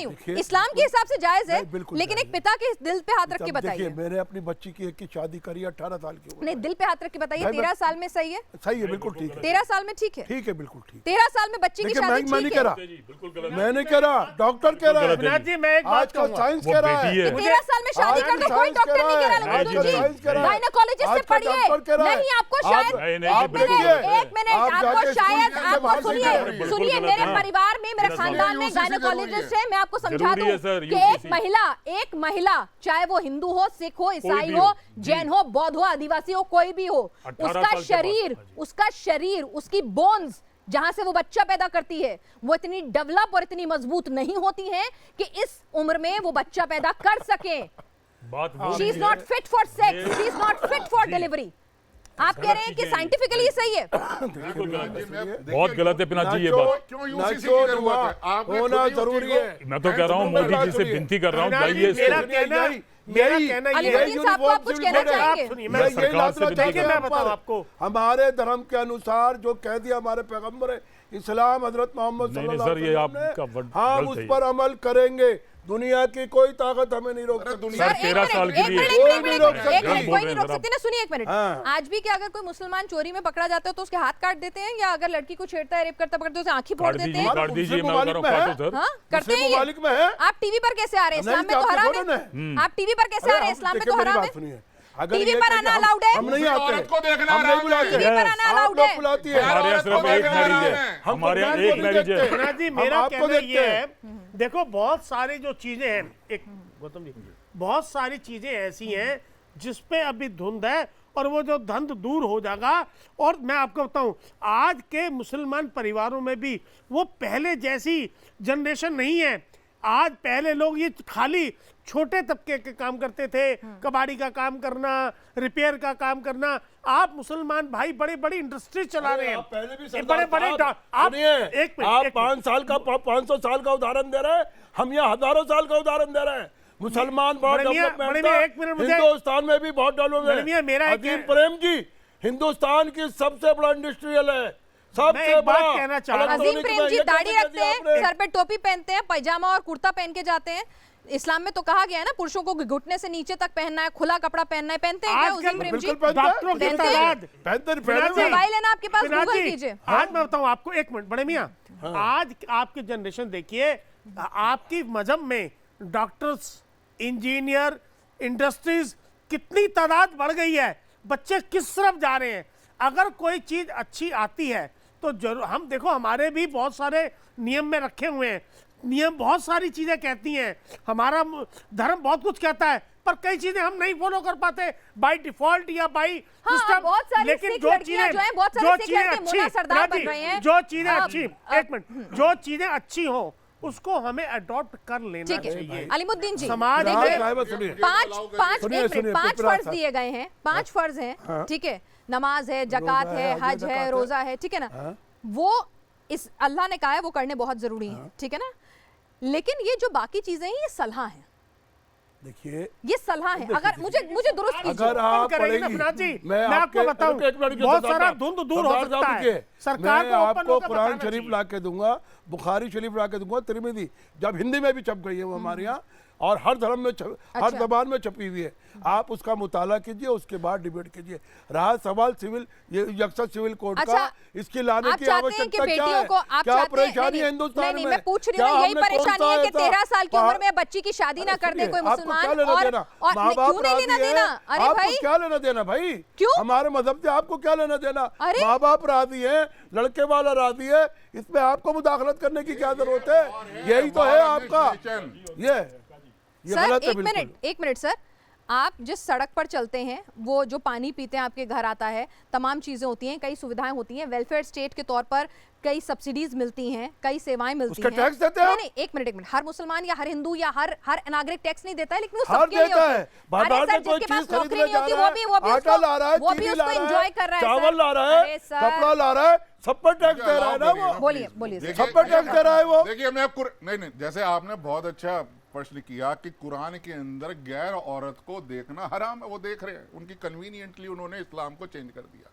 हूँ। इस्लाम के हिसाब से जायज है, लेकिन एक पिता के दिल पे हाथ रख के बताइए। देखिए मैंने अपनी बच्ची की एक की शादी करी 18 साल की उम्र नहीं, में। दिल पे हाथ रख के बताइए, 13 साल में सही है? सही है, बिल्कुल ठीक है। 13 साल में ठीक है? ठीक है, बिल्कुल ठीक। 13 साल में बच्ची की देखिए शादी मैं नहीं ठीक कह है? रहा, मैं नहीं कह रहा, डॉक्टर कह रहा गलत है। है। विनायक जी मैं एक आज बात का कहूंगा, साइंस वो कह रहा बेटी है। है। 13 साल में शादी आज कर दो, का कोई साइंस डॉक्टर कह नहीं कह रहा रहा है। अर्जुन आज का जी, साइंस कह रहा है। गायनोकोलॉजिस्ट से आज का पढ़िए। डॉक्टर कह रहा है। नहीं, आपको आप- शायद नहीं, आप एक मिनट, देखिए, एक मिनट, आप आपको जाके शायद स्कूल के आपको बाहर सुनिए से बिल्कुल सुनिए, गलत मेरे है। परिवार में, मेरे गलत खानदान में UCC जरूरी गायनोकोलॉजिस्ट है। मैं आपको समझा जरूरी दूं है सर, कि एक महिला चाहे वो हिंदू हो, सिख हो, ईसाई भी हो, हो, जैन हो, बौद्ध हो, आदिवासी हो, कोई भी हो, 18 साल के बाद, उसका शरीर, उसकी बोन्स जहां से वो बच्चा पैदा करती है, वो इतनी डेवलप और इतनी मजबूत नहीं होती हैं कि इस उम्र में वो बच्चा पैदा कर सके। बात वो she is not fit for sex, she is not fit for delivery. आप कह रहे हैं कि साइंटिफिकली सही है? बिल्कुल गलत है, बहुत गलत है पिनाजी ये बात। क्यों ना यूसीसी क्यों की जरूरत है? आपने होना खुद ही जरूरी उसी को- है। मैं तो कह रहा हूँ मोदी जी से विनती कर रहा हूँ, विनायक जी, जाइए मेरा इसको। कहना यही- मेरा यही- कहना अली ये है, मुद्दीन साहब को आप कुछ कहना चाहेंगे? आप सुनिए, मैं मैं यही सरकार लाना से विनती चाहता देखिए, हूं मैं आप बताऊं पर। आपको। हमारे धर्म के अनुसार जो कह दिया हमारे पैगंबर इस्लाम हजरत मोहम्मद नहीं, सल्लल्लाहु सर, अलैहि ये वसल्लम आपका ने, वर्ड हम गलत उस है ये। पर अमल करेंगे। दुनिया की कोई ताकत हमें नहीं रोक सकती। दुनिया- सर, 13 साल के लिए कोई नहीं रोक सकती। कोई नहीं रोक सकती ना। सुनिए एक मिनट, हाँ। आज भी क्या अगर कोई मुसलमान चोरी में पकड़ा जाता है तो उसके हाथ काट देते हैं, या अगर लड़की को छेड़ता है, रेप करता पकड़ते हैं, उसे आंखें फोड़ काट देते दीजिए, हैं? काट दीजिए, मैं मुस्लिम करो, ममालिक में काटो है। सर। हाँ, करते मुस्लिम हैं ये। ममालिक में है। आप टीवी पर कैसे आ रहे हैं? नहीं, इस्लाम में तो तो आपके हराम फोटो है। ने। आप टीवी पर कैसे आ रहे हैं? इस्लाम में देखिए, तो मेरी हराम बात है। सुनिए। अगर टीवी ये पर कहें आना कि allowed है? हम नहीं औरत आते, को देखना हम नहीं हराम है। बुलाते, टीवी पर आना आप allowed लोग है? बुलाती है। हमारे यहाँ सिर्फ औरत को एक देखना मैरिज हराम है, है। हम हमारे यहाँ फरमान एक को नहीं मैरिज है। देखते। गुना जी, हम मेरा आपको कहना देखते ये हैं। है, देखो बहुत सारी जो चीजें हैं, एक गौतम जी, बहुत सारी चीजें ऐसी हैं जिस पे अभी धुंध है, और वो जो धुंध दूर हो जाएगा। और मैं आपको बताऊं, आज के मुसलमान परिवारों में भी वो पहले जैसी जनरेशन नहीं है। आज पहले लोग ये खाली छोटे तबके के काम करते थे, कबाड़ी का काम करना, रिपेयर का काम करना। आप मुसलमान भाई बड़े बड़ी इंडस्ट्री चला रहे हैं। आप पहले भी ये सरदार बड़े बड़े साहब, आप सुनिए, एक मिनट, आप एक 5 साल का 500 साल का उदाहरण दे रहे हैं, हम यहाँ हजारों साल का उदाहरण दे रहे हैं। मुसलमान बहुत बड़े मियां, डेवलपमेंट बड़े था, मियां, एक मिनट मुझे- हिंदुस्तान में भी बहुत बड़े मियां, डेवलपमेंट मेरा है। एक- अजीम प्रेम जी हिंदुस्तान की सबसे बड़ा इंडस्ट्रियल है, मैं सबसे एक बात बड़ा। कहना चाह रहा हूं। अजीम इलेक्ट्रॉनिक प्रेम में जी ये दाढ़ी कैसे रखते कर हैं, दिया आपने? सर पे टोपी पहनते हैं, पैजामा और कुर्ता पहन के जाते हैं। इस्लाम में तो कहा गया है ना, पुरुषों को घुटने से नीचे तक पहनना है, खुला कपड़ा पहनना है। पहनते हैं क्या आजकल अजीम प्रेम जी? बिल्कुल पहनते हैं। डॉक्टरों की पहनते हैं। तादाद पहनते जी, मोबाइल है ना आपके पास, सिन्हा गूगल जी, कीजिए। आज मैं बताऊं आपको, एक मिनट बड़े मियां, आज आपकी जनरेशन देखिए, आपकी मजहब में डॉक्टर्स, इंजीनियर, इंडस्ट्रीज कितनी तादाद बढ़ गई है। बच्चे किस तरफ जा रहे हैं? अगर कोई चीज अच्छी आती है तो जरूर हम देखो, हमारे भी बहुत सारे नियम में रखे हुए हैं। नियम बहुत सारी चीजें कहती हैं, हमारा धर्म बहुत कुछ कहता है, पर कई चीजें हम नहीं फॉलो कर पाते बाय डिफॉल्ट या बाय हाँ, सिस्टम। बहुत सारी लेकिन सिख जो लड़कियां चीजें जो हैं, बहुत सारी जो सिख चीजें लड़के मुन्ना सरदार राजी, बन रहे हैं। जो चीजें अब- अच्छी, एक मिनट, जो चीजें अच्छी हो उसको हमें अडॉप्ट कर लेना ठीक है चाहिए। अलीमुद्दीन जी, समाज में- देखिए, साहिबा सुनिए। पांच पांच सुनिए, एक मिनट, सुनिए, 5 पुत्र फर्ज साहब। दिए गए हैं, 5 फर्ज हैं, ठीक है, नमाज है, जकात रोजा है, है, हज जकात है, है। रोजा है, ठीक है ना। वो इस अल्लाह ने कहा है वो करने बहुत जरूरी है, ठीक है ना। लेकिन ये जो बाकी चीजें हैं ये सलाह है, देखिए, ये सलाह है। अगर मुझे दुरुस्त कीजिए। अगर आप करेंगे ना पढ़ेंगी, फिराज जी, मैं मैं आपको आपके- बताऊं, रुकिए, एक मिनट, बहुत सरदार सारा साहब, धुंध दूर हो सरदार साहब, सकता है। रुकिए। सरकार मैं को ओपन आपको होकर कुरान बताना शरीफ चाहिए। ला के दूंगा, बुखारी शरीफ ला के दूंगा, तिरमिजी जब हिंदी में भी छप गई है वो हमारे यहाँ, और हर धर्म में हर अच्छा। जबान में छपी हुई है। आप उसका मुताला कीजिए, उसके बाद डिबेट कीजिए। रहा सवाल सिविल, ये यकसर सिविल कोड अच्छा, का, इसकी लाने आप की चाहते हैं कि आवश्यकता क्या बेटियों है? को आप क्या चाहते हैं, परेशानी है हिंदुस्तान नहीं, में? मैं पूछ रही क्या हूँ, यही हमने कौन परेशानी सा है कि ऐसा 13 साल की पहाड़- उम्र में बच्ची की शादी ना कर दे सुनिए, कोई आपको मुसलमान। क्या लेना और देना? और माँ नहीं, बाप क्यों नहीं राजी लेना है, देना? अरे आपको भाई, क्या लेना देना भाई? क्यों? हमारे मजहब से आपको क्या लेना देना? अरे! माँ बाप राजी है, लड़के वाला राजी है, इसमें आपको मुदाखलत करने की क्या जरूरत है? यही तो है आपका, ये सर गलत है एक बिल्कुल। मिनट, एक मिनट सर, आप जिस सड़क पर चलते हैं, वो जो पानी पीते हैं आपके घर आता है, तमाम चीज़ें होती हैं, कई सुविधाएं होती हैं, वेलफेयर स्टेट के तौर पर कई सब्सिडीज मिलती हैं, कई सेवाएं मिलती उसका हैं। टैक्स देते हैं नहीं आप? नहीं, एक मिनट, हर मुसलमान या हर हिंदू या हर नागरिक टैक्स नहीं देता है, लेकिन वो हर सबके लिए देता होता है। है। बाजार अरे से सर, कोई जिसके पास चीज नौकरी खरीदने नहीं जा होती, रहा वो है, भी आटा ला रहा है, वो भी चीनी उसको ला रहा एंजॉय है, कर रहा है, चावल ला रहा है, अरे सर, कपड़ा ला रहा है, सब पर टैक्स दे रहा है ना वो। बोलिए बोलिए सर। सब पर टैक्स दे रहा है वो। देखिए मैं नहीं, जैसे आपने बहुत अच्छा प्रश्न किया कि कुरान के अंदर गैर औरत को देखना हराम है, वो देख रहे हैं, उनकी कन्वीनियंटली उन्होंने इस्लाम को चेंज कर दिया।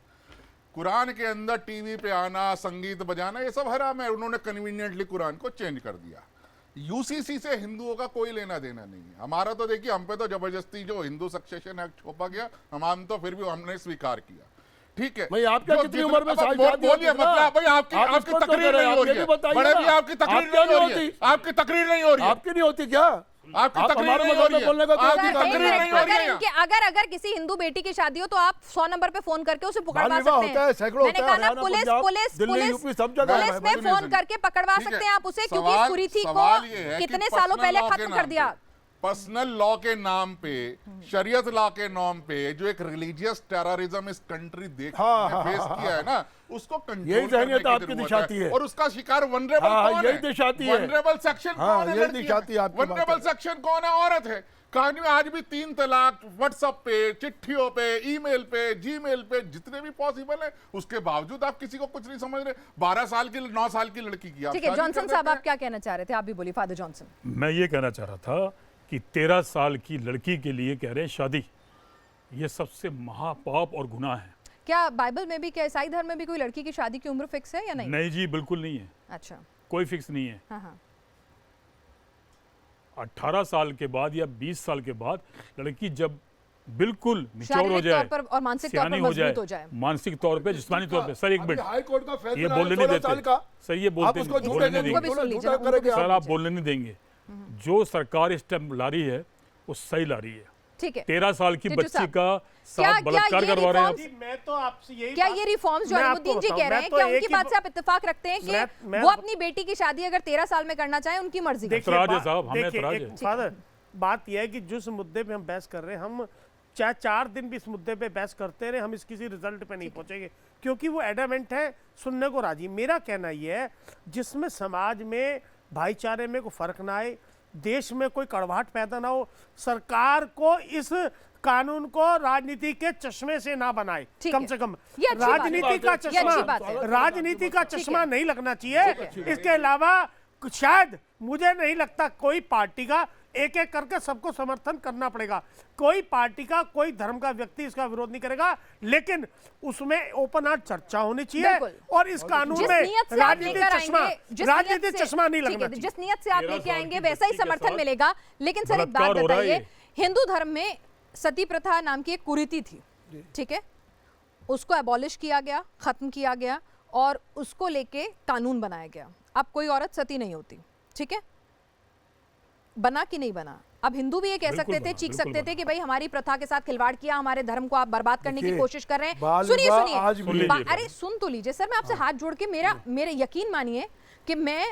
कुरान के अंदर टीवी पे आना, संगीत बजाना, ये सब हराम है, उन्होंने कन्वीनियंटली कुरान को चेंज कर दिया। यूसीसी से हिंदुओं का कोई लेना देना नहीं है। हमारा तो देखिए, हम पे तो जबरदस्ती जो हिंदू सक्सेशन एक्ट थोपा गया, हम तो फिर भी हमने स्वीकार किया, ठीक है। भाई आपका जो कितनी जितना- उम्र में अब शादी बोलिए होती है? मतलब भाई आपकी आप आपकी इसको तो तकरीर कह रहे नहीं हैं, हो आप ये रही है, भी बताइए बड़े ना। भी आपकी तकरीर आप क्यों नहीं हो नहीं रही है, होती? आपकी तकरीर नहीं हो रही है, आपकी नहीं होती क्या? आपकी आप तकरीर हमारे नहीं हो मजहब रही में बोलने का है, कोई आपकी अधिकार एक तकरीर नहीं नहीं मिनट, हो रही अगर है। इनके अगर किसी हिंदू बेटी की शादी हो तो आप 100 नंबर पे फोन करके उसे पकड़वा बाल सकते विवाह हैं। होता है, सैकड़ों मैंने होता है, कहा ना, Haryana, police Punjab, police Delhi, police UP, सब जगह है पुलिस भाई, में सुनिए, फोन सुनिए। करके पकड़वा ठीक है, सकते हैं आप उसे, क्योंकि सवाल- कुरीति को सवाल ये है कि कितने सालों पर्सनल पहले लॉ के खत्म नाम कर दिया। पे, पर्सनल लॉ के नाम पे, शरीयत लॉ के नाम पे जो एक रिलीजियस टेररिज्म इस कंट्री फेस किया है ना, उसको कंट्रोल यही करने जहनियत की आपकी जरूरत दिशाती है। और उसका शिकार वनरेबल हाँ, कौन यही है? दिशाती है। वनरेबल सेक्शन हाँ, कौन है? यही दिशाती है आपकी बात वनरेबल है। सेक्शन कौन है? औरत है। कहानी में आज भी 3 तलाक व्हाट्सएप पे, चिट्ठियों पे, ईमेल पे, जीमेल पे, जितने भी पॉसिबल है, उसके बावजूद आप किसी को कुछ नहीं समझ रहे। 12 साल की 9 साल की लड़की की आप ठीक है, शादी जॉनसन कर साहब देते आप हैं। क्या कहना चाह रहे थे? आप भी बोलिए, फादर जॉनसन। मैं ये कहना चाह रहा था कि 13 साल की लड़की के लिए कह रहे हैं शादी, ये सबसे महापाप और गुनाह है। क्या बाइबल में भी, क्या ईसाई धर्म में भी कोई लड़की की शादी की उम्र फिक्स है या नहीं? नहीं जी, बिल्कुल नहीं है, अच्छा, कोई फिक्स नहीं है। हाँ हाँ, 18 साल के बाद या 20 साल के बाद लड़की जब बिल्कुल मिच्योर हो शारीरिक जाए, तौर पर और मानसिक तौर पर सियानी हो मजबूत हो जाए, जाए। मानसिक तौर पे, जिस्मानी तौर पे। सर एक अभी मिनट, हाई कोर्ट का फैसला ये है बोलने नहीं 16 साल देते का। सर, ये आप बोलते उसको नहीं, झूठे बोलने नहीं उनको भी देंगे सुन लीजिए, झूठा उनको भी करेंगे सुन आप। सर, आप बोलने नहीं देंगे। जो सरकार स्टेप ला रही है वो सही ला रही है। ठीक है 13 साल की टिट्टू बच्ची साहब, का क्या साथ बलात्कार ये करवा रहे हैं। रिफॉर्म्स- मैं तो आपसे यही क्या बात- ये रिफॉर्म्स जो मैं अलीमुद्दीन आपको जी बताऊं, कह रहे मैं हैं, तो क्या एक उनकी ही बात से आप इत्तेफाक रखते हैं मैं- कि वो अपनी बेटी की शादी अगर 13 साल में करना चाहें, उनकी मर्जी का? देखिए, ऐतराज है बात- साहब, हमें देखिए, ऐतराज एक है। फादर, बात यह है कि जिस मुद्दे पे हम बहस कर रहे हैं, हम चाहे 4 दिन भी इस मुद्दे पे बहस करते रहे, हम इस किसी रिजल्ट पे नहीं पहुंचेंगे, क्योंकि वो एडामेंट है, सुनने को राजी। मेरा कहना यह है, जिसमें समाज में भाईचारे में कोई फर्क ना आए, देश में कोई कड़वाहट पैदा ना हो, सरकार को इस कानून को राजनीति के चश्मे से ना बनाए, ठीक कम है। से कम ये अच्छी बात है। राजनीति का ये अच्छी बात चश्मा, है। राजनीति का ठीक चश्मा है। नहीं लगना चाहिए। इसके अलावा शायद मुझे नहीं लगता कोई पार्टी का एक एक करके सबको समर्थन करना पड़ेगा, कोई पार्टी का कोई धर्म का व्यक्ति इसका विरोध नहीं करेगा, लेकिन उसमें ओपन हार्ट चर्चा होनी चाहिए बिल्कुल। और इस कानून जिस में नियत से आप राजनीतिक लेकर चश्मा, आएंगे, जिस राजनीतिक नियत से- चश्मा नहीं ठीक लगना है, चाहिए। जिस नियत से आप 13 लेके साल आएंगे की वैसा ही बच्ची के समर्थन साथ मिलेगा। लेकिन सर एक बात बलात्कार हो रहा है बताइए, ये। हिंदू धर्म में सती प्रथा नाम की एक कुरीति थी, ठीक है, उसको एबॉलिश किया गया, खत्म किया गया और उसको लेके कानून बनाया गया। अब कोई औरत सती नहीं होती, ठीक है, बना कि नहीं बना? अब हिंदू भी ये कह बिल्कुल सकते थे, बना, चीख बिल्कुल सकते थे कि भाई हमारी प्रथा के साथ खिलवाड़ किया, हमारे धर्म को आप बर्बाद करने की देखिए, कोशिश कर रहे हैं। बाल सुनिए विवाह सुनिए आज भी सुन लीजिए अरे सुन तो लीजिए सर, मैं आपसे हाथ जोड़ के मेरे यकीन मानिए कि मैं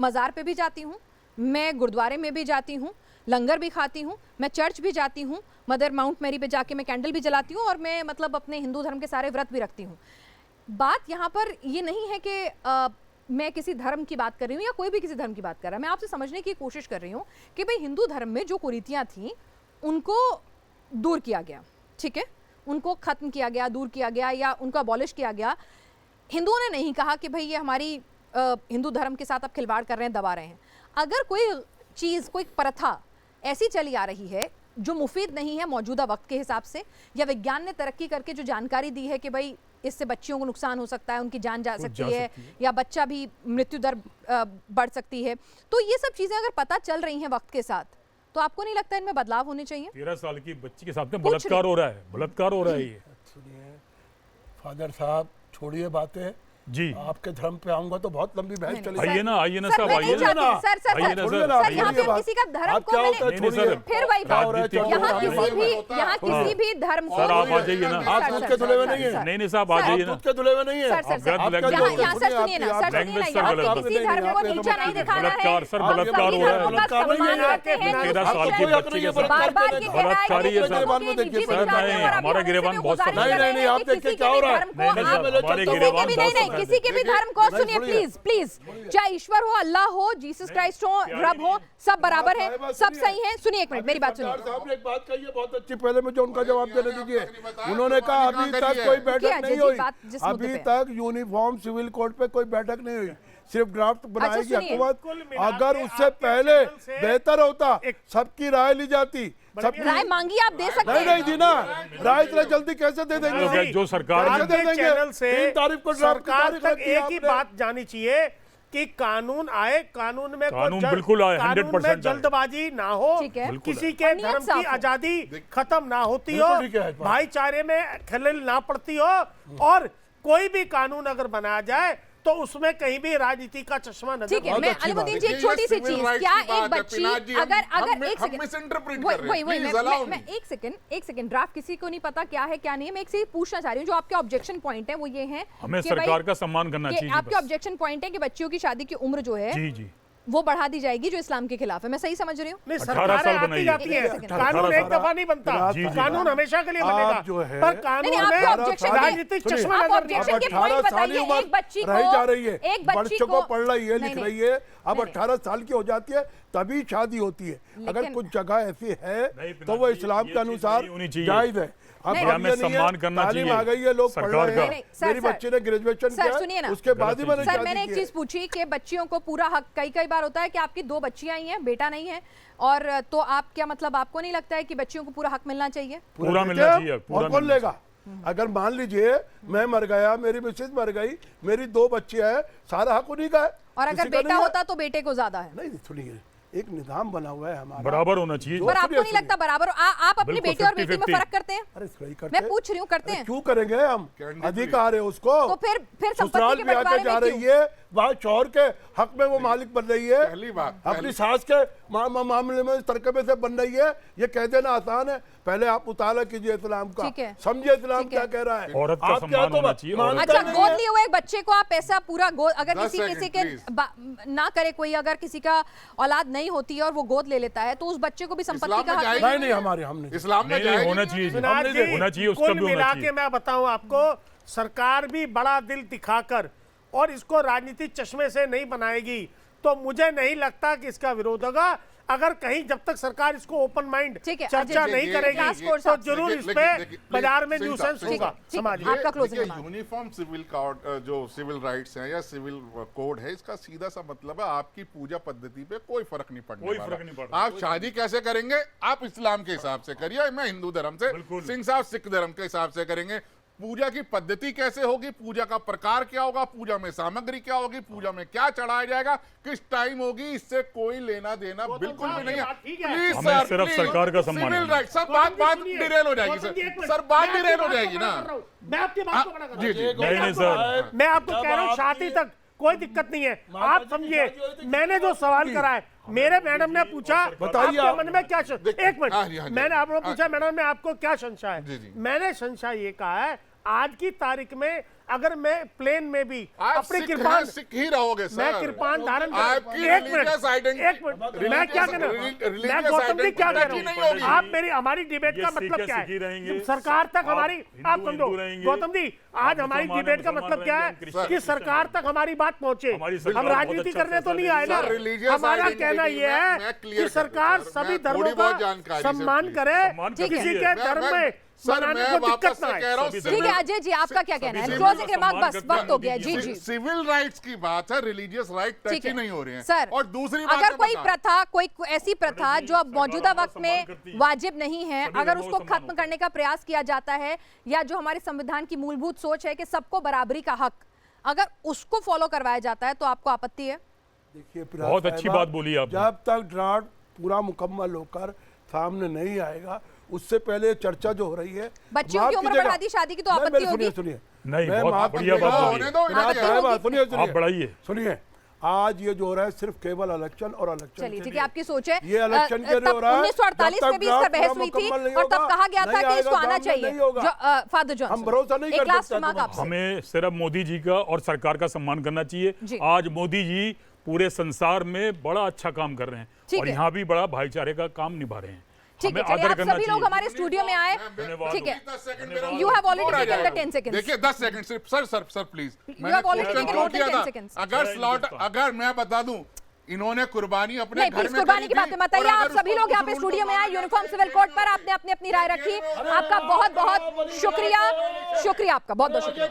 मज़ार पे भी जाती हूँ, मैं गुरुद्वारे में भी जाती हूँ, लंगर भी खाती हूँ, मैं चर्च भी जाती हूँ, मदर माउंट मैरी पे जाके मैं कैंडल भी जलाती हूँ और मैं मतलब अपने हिंदू धर्म के सारे व्रत भी रखती हूँ। बात यहाँ पर ये नहीं है कि मैं किसी धर्म की बात कर रही हूँ या कोई भी किसी धर्म की बात कर रहा है। मैं आपसे समझने की कोशिश कर रही हूँ कि भाई हिंदू धर्म में जो कुरीतियाँ थीं उनको दूर किया गया, ठीक है, उनको ख़त्म किया गया, दूर किया गया या उनको अबॉलिश किया गया। हिंदुओं ने नहीं कहा कि भाई ये हमारी हिंदू धर्म के साथ आप खिलवाड़ कर रहे हैं, दबा रहे हैं। अगर कोई चीज़, कोई प्रथा ऐसी चली आ रही है जो मुफीद नहीं है मौजूदा वक्त के हिसाब से, या विज्ञान ने तरक्की करके जो जानकारी दी है कि भाई इससे बच्चियों को नुकसान हो सकता है, उनकी जान जा सकती है या बच्चा भी मृत्यु दर बढ़ सकती है, तो ये सब चीज़ें अगर पता चल रही हैं वक्त के साथ, तो आपको नहीं लगता इनमें बदलाव होने चाहिए? 13 साल की बच्ची के साथ में कुछ बलात्कार हो रहा है, बलात्कार हो रहा है ये। सुनिए फादर साहब, छोड़िए बातें, जी आपके धर्म पे आऊंगा तो बहुत लंबी बहस नहीं, चलेगी। आइए ना, आइए ना सर, साहब, मैं आइए नहीं ना। चाहती, सर आइए ना छोड़िए सर, ना, सर, यहाँ छोड़िए पे बात। किसी का धर्म आप को क्या मैंने- होता है, नहीं, नहीं, छोड़िए। सर, फिर वही बात, राजनीतिक यहाँ को- किसी भी धर्म को सर, आप आ जाइए ना। आप दूध के धुले हुए नहीं है। नहीं नहीं साहब, आ सर, जाइए आप ना। दूध के धुले हुए नहीं है। सर, सर, आप गलत आपका लैंग्वेज जो- करते यहाँ सर सुनिए ना, सर सुनिए ना, लैंग्वेज यहाँ सर पे गलत किसी धर्म को नीचा नहीं दिखाना है। बलात्कार, सर, आप बलात्कार सभी हो रहा है। धर्मों का बलात्कार नहीं सम्मान है। करते हैं। 13 साल की कोई हक बच्ची नहीं के है साथ बार-बार के कह रहा है बलात्कारी कि है, लोगों सर। की देखिए, निजी सर, विचार नहीं, पर अभी हमारा हम गिरेबान इसमें बहुत गुजारिश सफेद है। कर रहे नहीं, हैं आप कि देखिए किसी क्या के हो भी रहा है। धर्म को नहीं, आप- नहीं, हमारे किसी के गिरेबान भी- बहुत नहीं, सफेद है। किसी के भी धर्म को नहीं, सुनिए, सुनिए। प्लीज, चाहे ईश्वर हो, अल्लाह हो, जीसस क्राइस्ट हो, रब हो, सब बराबर है, सब सही है। सुनिए एक मिनट, मेरी बात सुनिए। साहब ने एक बात कही है बहुत अच्छी, पहले मुझे उनका जवाब देने दीजिए। उन्होंने कहा अभी तक कोई बैठक रुकिए, नहीं जी, हुई, बात जिस मुद्दे अभी पे। तक यूनिफॉर्म सिविल कोड पे कोई बैठक नहीं हुई, सिर्फ ड्राफ्ट बनाएगी सुनिए। हुकूमत। कुल मिला अगर के उससे आपके पहले चैनल से बेहतर होता, एक- सबकी राय ली जाती, सबकी राय मांगी आप दे सकते नहीं हैं। नहीं दी ना, राय इतना जल्दी कैसे दे देंगे? नहीं, जो सरकार कैसे दे देंगे? चैनल से 3 तारीख को ड्राफ्ट की सरकार तारीख तक रखी एक ही आपने। बात जानी चाहिए कि कानून आए, कानून में कानून कोई बिल्कुल आए, कानून 100% में आए। जल्दबाजी ना हो, ठीक है। बिल्कुल किसी और के नियत धर्म साफ की हो। आजादी खत्म ना होती हो, बिल्कुल ठीक है, बात। भाईचारे में खलल ना पड़ती हो, और कोई भी कानून अगर बनाया जाए तो उसमें कहीं भी राजनीति का चश्मा नजर ठीक है, बहुत मैं अच्छी अलीमुद्दीन बात जी है। एक छोटी सी ये चीज, civil rights क्या की बात एक है, बच्ची पिनाक जी, अगर हम एक हम सेकंड misinterpret कर रहे हैं। वही Please allow मैं me. एक सेकंड ड्राफ्ट किसी को नहीं पता क्या है क्या नहीं है, मैं एक चीज पूछना चाह रही हूँ। जो आपके ऑब्जेक्शन पॉइंट है वो ये है हमें कि सरकार भाई- का सम्मान करना कि चाहिए आपके बस। ऑब्जेक्शन पॉइंट है कि बच्चियों की शादी की उम्र जो है जी जी, वो बढ़ा दी जाएगी, जो इस्लाम के खिलाफ है। मैं सही समझ रही हूँ? नहीं, 18 सरकारें साल आती बनाइए। जाती है, एक सेकंड। कानून एक 18 दफा नहीं बनता, जी, जी, कानून हमेशा के लिए आप बनेगा, जो है- पर नहीं, कानून आपके में ऑब्जेक्शन के- राजनीतिक सुनिए, चश्मा आप नजर नहीं ऑब्जेक्शन आता। के पॉइंट 18 साल बताइए, उम्र एक बच्ची को- रही जा रही है, एक बच्ची बच्चों को को- पढ़ रही है, नहीं, लिख नहीं। रही है, अब नहीं, 18 साल की हो जाती है तभी शादी होती है। अगर लेकिन- कुछ जगह ऐसी है नहीं, तो वो पिनाक जी, इस्लाम ये के चीज़ अनुसार नहीं होनी चाहिए। जायज है। अब नहीं, अब हमें ये नहीं है, सम्मान करना तालीम चाहिए आ गई है, लोग पढ़ सरकार रहे का। हैं। नहीं, सर, मेरी सर। बच्ची ने ग्रेजुएशन सर, सुनिए किया, ना। उसके बाद ही मैंने सर, शादी मैंने एक की चीज है। पूछी कि बच्चियों को पूरा हक, कई बार होता है कि आपकी 2 बच्चियां ही हैं, बेटा नहीं है, और तो आप क्या मतलब, आपको नहीं लगता है कि बच्चियों को पूरा हक मिलना चाहिए? पूरा देते मिलना हैं, चाहिए, पूरा और कौन मिलना लेगा? अगर मान लीजिए मैं मर गया, मेरी मिसेज मर गई, मेरी 2 बच्चियां हैं, सारा हक उन्हीं का है। और अगर किसी का बेटा नहीं है। होता तो बेटे को ज्यादा है। नहीं सुनिए, एक निजाम बना हुआ है हमारा, बराबर होना चाहिए। पर आपको नहीं लगता बराबर आप अपनी बिल्कुल, बेटे और बेटी में 50-50 फर्क करते हैं? अरे सही करते मैं हैं। पूछ रही हूँ, करते अरे हैं? क्यों करेंगे हम? Candidly। अधिकार है उसको। तो फिर संपत्ति ससुराल के में आके बंटवारे जा में रही क्यों? है, वहाँ शौहर के हक में वो मालिक बन रही है, पहली बात, अपनी सास के मामले में तरकबे से बन रही है। ये कह देना आसान है, पहले आप मुताला कीजिए इस्लाम का, ठीक है। समझिए इस्लाम ठीक है। क्या कह रहा है। औरत का आप क्या सम्मान तो होना चाहिए, मानते औरत अच्छा, नहीं गोद है। लिए हुए एक बच्चे को आप ऐसा पूरा गोद, अगर 10 किसी के सेकंड, ना करे कोई, अगर किसी का औलाद नहीं होती है और वो गोद ले लेता है, तो उस बच्चे को भी संपत्ति इस्लाम का में हक जाएगी नहीं नहीं हमारे हमने इस्लाम में नहीं, नहीं, जाएगी होना नहीं। चाहिए जी। विनायक जी, होना चाहिए, उसका कुल भी होना मिला चाहिए। के मैं बताऊं आपको, सरकार भी बड़ा दिल दिखाकर और इसको राजनीतिक चश्मे से नहीं बनाएगी, तो मुझे नहीं लगता कि इसका विरोध होगा। अगर कहीं जब तक सरकार इसको ओपन माइंड ठीक है, चर्चा अजय, नहीं ये- करेगी टास्क फोर्स तो आप- जरूर इस पे देखिए, बाजार में सिंह न्यूसेंस साहब, सिंह होगा साहब, ठीक है, समाज में। आप- आपका closing देखिए, remark। यूनिफॉर्म सिविल कोड जो सिविल राइट्स हैं या सिविल कोड है, इसका सीधा सा मतलब है आपकी पूजा पद्धति पे कोई फर्क नहीं पड़ने कोई वाला। फर्क नहीं पड़ रहा। आप शादी कैसे करेंगे, आप इस्लाम के हिसाब से करिए, मैं हिंदू धर्म से, बिल्कुल। सिंह साहब सिख धर्म के हिसाब से करेंगे। पूजा की पद्धति कैसे होगी, पूजा का प्रकार क्या होगा, पूजा में सामग्री क्या होगी, पूजा में क्या चढ़ाया जाएगा, किस टाइम होगी, इससे कोई लेना देना बिल्कुल भी नहीं है। ठीक है। प्लीज हमें सर, सिर्फ प्लीज। सरकार का सम्मान सिविल करना। राइट, सब बात सुनिए, डिरेल हो जाएगी गौतम जी, एक सर, मिनट। सर बात मैं आपकी डिरेल हो बात को जाएगी बड़ा ना। कर रहा हूं। मैं आपकी बात को बड़ा कर रहा हूं। जी, जी। नहीं, नहीं सर। मैं आपको कह रहा हूँ शादी तक कोई दिक्कत नहीं है, आप समझिए। मैंने जो सवाल करा है, मेरे मैडम ने पूछा बताइए आपके आप। मन में क्या एक मिनट, हाँ जी, हाँ जी। मैंने आपने पूछा मैडम में आपको क्या संशय जी, है, जी। मैंने संशय ये कहा है आज की तारीख में अगर मैं प्लेन में भी आप अपने सिख कृपान हैं, सिख ही रहोगे सर। मैं कृपान धारण आपकी एक religious identity- मिनट मैं क्या कहना religious मैं गौतम जी क्या कह identity नहीं रहा होगी। हूँ, आप मेरी हमारी डिबेट ये का सीख मतलब है, क्या सीख ही है, रहेंगे। जब सरकार तक आप हमारी हिंदू- आप समझो हिंदू रहेंगे। गौतम जी, आज आप हमारी मुसलमान डिबेट का मुसलमान मतलब क्या रहेंगे, है क्रिश्चियन कि क्रिश्चियन सरकार तक हमारी बात पहुंचे। हमारी हम सरकार बहुत राजनीति अच्छा करने तो नहीं आए ना, सर, religious हमारा identity कहना ये मैं है clear कि सरकार कर दूं, सर, सभी मैं धर्मों थोड़ी बहुत का जानकारी से सम्मान please। करे, सम्मान किसी करती के है। धर्म में सर, मनाने मैं को वापस दिक्कत से ना कह रहा आए। हूँ, ठीक है अजय जी, आपका क्या कहना है? सभी क्लोजिंग धर्मों का रिमार्क, सम्मान बस करते हैं वक्त हो गया। मोदी जी जी। जी सिविल राइट्स की बात है, रिलीजियस राइट टच ठीक ही है नहीं हो रहे हैं सर। और दूसरी बात अगर मैं कोई बता- प्रथा, कोई ऐसी प्रथा जी, जो अब सरकार मौजूदा हमारा वक्त में सम्मान करती है। वाजिब नहीं है, सभी अगर धर्मों उसको का सम्मान खत्म होता है। करने का प्रयास किया जाता है, या जो हमारे संविधान की मूलभूत सोच है कि सबको बराबरी का हक, अगर उसको फॉलो करवाया जाता है, तो आपको आपत्ति है? देखिए बहुत अच्छी बात बोली आपने। जब तक ड्राफ्ट पूरा मुकम्मल होकर सामने नहीं आएगा, उससे पहले चर्चा जो हो रही है, बच्चियों माफ की उम्र कीजिएगा। बढ़ा दी शादी की तो नहीं, आपत्ति मेरी होगी? सुनिए नहीं, मैं बहुत माफ बढ़िया कीजिएगा। बात बोली होने है। दो, बिना आगे कहे आओ। बात सुनिए आप बढ़ाइए। सुनिए, आज ये जो हो रहा है सिर्फ केवल इलेक्शन और इलेक्शन चलिए के ठीक लिए। है, आपकी सोच है। ये इलेक्शन के लिए हो रहा है। 1948 में भी इस पर बहस हुई थी और तब कहा गया था कि इसको आना चाहिए। फादर जॉनसन, हम भरोसा नहीं एक कर लास्ट सकते रिमार्क तुम्हारा। आपसे। हमें सिर्फ मोदी जी का और सरकार का सम्मान करना जी। चाहिए। आज मोदी जी पूरे संसार में बड़ा अच्छा काम कर रहे ठीक हैं और है। यहाँ भी बड़ा भाईचारे का काम निभा रहे हैं। ठीक है, हमें चलिए आदर आप करना सभी लोग चाहिए। हमारे स्टूडियो में आए। धन्यवाद। ठीक है, 10 सेकंड मेरा You have already और आ taken the जाएगा। 10 seconds. देखिए 10 सेकंड सिर्फ sir please You have already taken more than 10 था seconds. अगर जय स्लॉट हिंदुस्तान। अगर मैं बता दूं इन्होंने कुर्बानी अपने नहीं घर प्लीज में कुर्बानी की करी बात थी में मत आइए। और आप अगर सभी उसको लोग यहाँ पे कुछ स्टूडियो में आए, उल्टा यूनिफॉर्म सिविल कोड पर आपने अपनी अपनी राय रखी। आपका बहुत बहुत शुक्रिया, शुक्रिया आपका बहुत बहुत शुक्रिया।